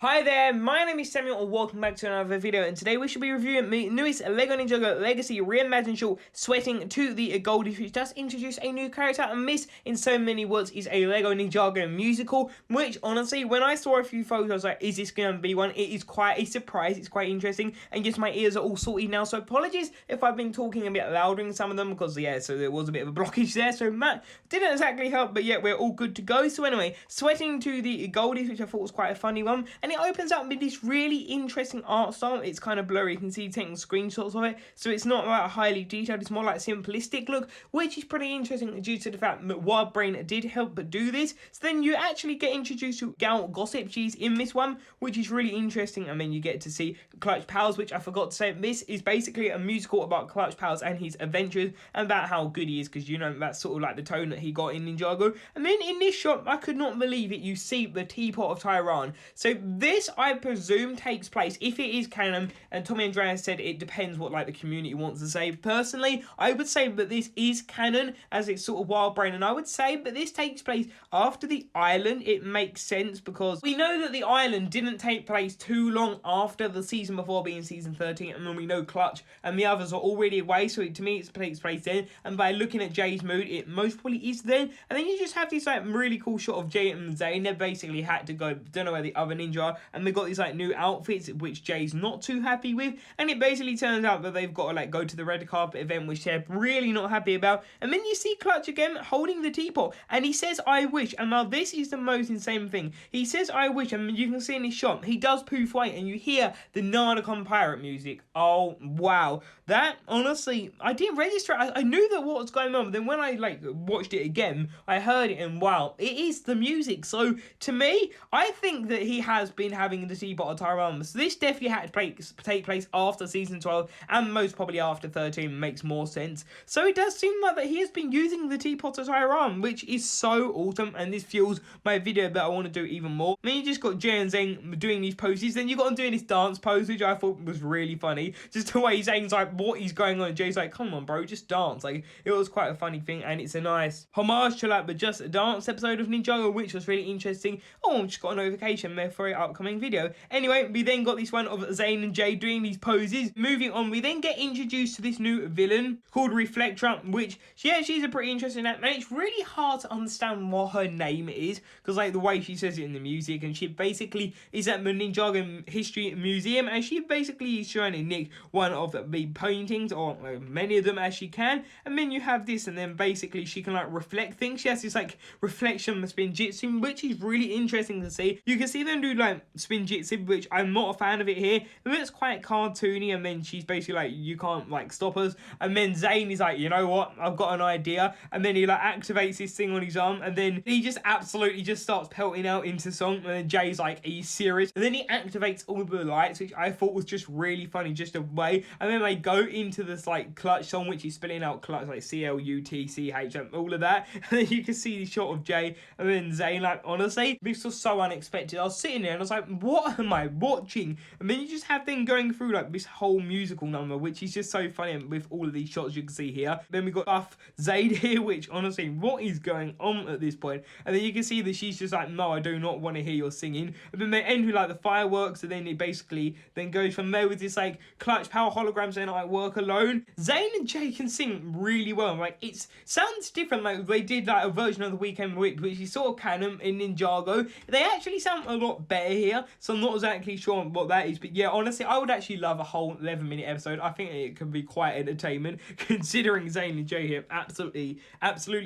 Hi there, my name is Samuel and welcome back to another video, and today we should be reviewing the newest LEGO Ninjago Legacy Reimagined short, Sweating to the Goldies, which does introduce a new character, and this, in so many words, is a LEGO Ninjago Musical, which, honestly, when I saw a few photos, I was like, is this going to be one? It is quite a surprise, it's quite interesting, and yes, my ears are all sorted now, so apologies if I've been talking a bit louder in some of them, because, yeah, so there was a bit of a blockage there, so Matt didn't exactly help, but yeah, we're all good to go. So anyway, Sweating to the Goldies, which I thought was quite a funny one, and it opens up with this really interesting art style. It's kind of blurry, you can see taking screenshots of it, so it's not like highly detailed, it's more like a simplistic look, which is pretty interesting due to the fact that Wild Brain did help but do this. So then you actually get introduced to Gal Gossip, she's in this one, which is really interesting, and then you get to see Clutch Powers, which I forgot to say, this is basically a musical about Clutch Powers and his adventures, and about how good he is, because you know that's sort of like the tone that he got in Ninjago. And then in this shot, I could not believe it, you see the Teapot of Tyran. So this, I presume, takes place, if it is canon, and Tommy Andreas said it depends what like the community wants to say. Personally, I would say that this is canon, as it's sort of Wild Brain, and I would say that this takes place after the island. It makes sense because we know that the island didn't take place too long after the season before, being season 13, and then we know Clutch and the others are already away, so to me it takes place then, and by looking at Jay's mood, it most probably is then. And then you just have this like really cool shot of Jay and Zane. They basically had to go, don't know where the other ninja are, and they got these like new outfits which Jay's not too happy with, and it basically turns out that they've got to like go to the red carpet event, which they're really not happy about. And then you see Clutch again holding the teapot, and he says I wish, and now this is the most insane thing, he says I wish, and you can see in his shot he does poof away, and you hear the Narcon pirate music. Oh wow, that honestly I didn't register it. I knew that what was going on, but then when I like watched it again, I heard it, and wow, it is the music. So to me, I think that he has been having the teapot of Tyran, so this definitely had to take place after season 12, and most probably after 13 makes more sense. So it does seem like that he has been using the teapot of Tyran, which is so awesome, and this fuels my video that I want to do even more. Then you just got Jay and Zane doing these poses, then you got him doing this dance pose, which I thought was really funny, just the way Zane's like, what is going on, and Jay's like, come on bro, just dance. Like, it was quite a funny thing, and it's a nice homage to like the Just Dance episode of Ninjago, which was really interesting. Oh, I just got a notification there for an upcoming video. Anyway, we then got this one of Zane and Jay doing these poses. Moving on, we then get introduced to this new villain called Reflectra, which, yeah, she's a pretty interesting act, and it's really hard to understand what her name is, because like the way she says it in the music, and she basically is at the Ninjago History Museum, and she basically is trying to nick one of the paintings, or many of them as she can, and then you have this, and then basically she can like reflect things. She has this like reflection spin jitsu, which is really interesting to see. You can see them do like spin jitsu, which I'm not a fan of it here. It looks quite cartoony, and then she's basically like, you can't like stop us, and then Zane is like, you know what, I've got an idea, and then he like activates this thing on his arm, and then he just absolutely just starts pelting out into song, and then Jay's like, are you serious? And then he activates all the lights, which I thought was just really funny, just a way, and then they go into this like Clutch song, which is spelling out Clutch like C-L-U-T-C-H, and all of that, and then you can see the shot of Jay, and then Zane. Like, honestly, this was so unexpected. I was sitting there and I was like, what am I watching? And then you just have them going through like this whole musical number, which is just so funny, and with all of these shots you can see here. Then we got Buff Zayd here, which honestly, what is going on at this point? And then you can see that she's just like, no, I do not want to hear your singing. And then they end with like the fireworks, and then it basically then goes from there with this like Clutch Power holograms and I work alone. Zane and Jay can sing really well. Like, it sounds different. Like, they did like a version of the Weekend Whip, which is sort of canon in Ninjago. They actually sound a lot better here, so I'm not exactly sure what that is, but yeah, honestly, I would actually love a whole 11-minute episode. I think it can be quite entertainment, considering Zane and Jay here absolutely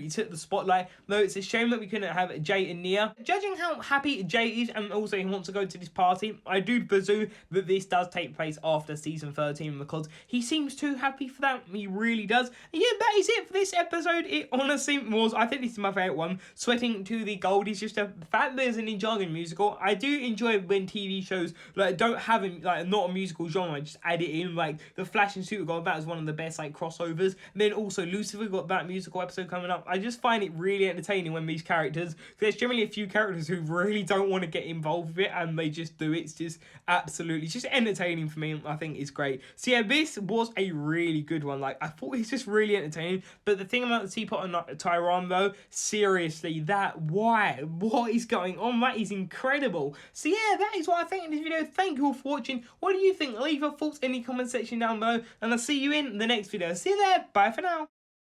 took the spotlight, though it's a shame that we couldn't have Jay and Nia. Judging how happy Jay is, and also he wants to go to this party, I do presume that this does take place after season 13, because he seems too happy for that. He really does. And yeah, that is it for this episode. It honestly was, I think this is my favourite one, Sweating to the Goldies. Just the fact there's a Ninjago musical. I do enjoy when TV shows like don't have like not a musical genre, just add it in. Like the Flash and Supergirl, that is one of the best like crossovers. And then also Lucifer got that musical episode coming up. I just find it really entertaining when these characters, there's generally a few characters who really don't want to get involved with it, and they just do it. It's just absolutely, it's just entertaining for me. I think it's great. So yeah, this was a really good one. Like, I thought it's just really entertaining. But the thing about the Teapot and Tyran though, seriously, that, why? What is going on? That is incredible. So So yeah, that is what I think in this video. Thank you all for watching. What do you think? Leave your thoughts in the comment section down below, and I'll see you in the next video. See you there. Bye for now.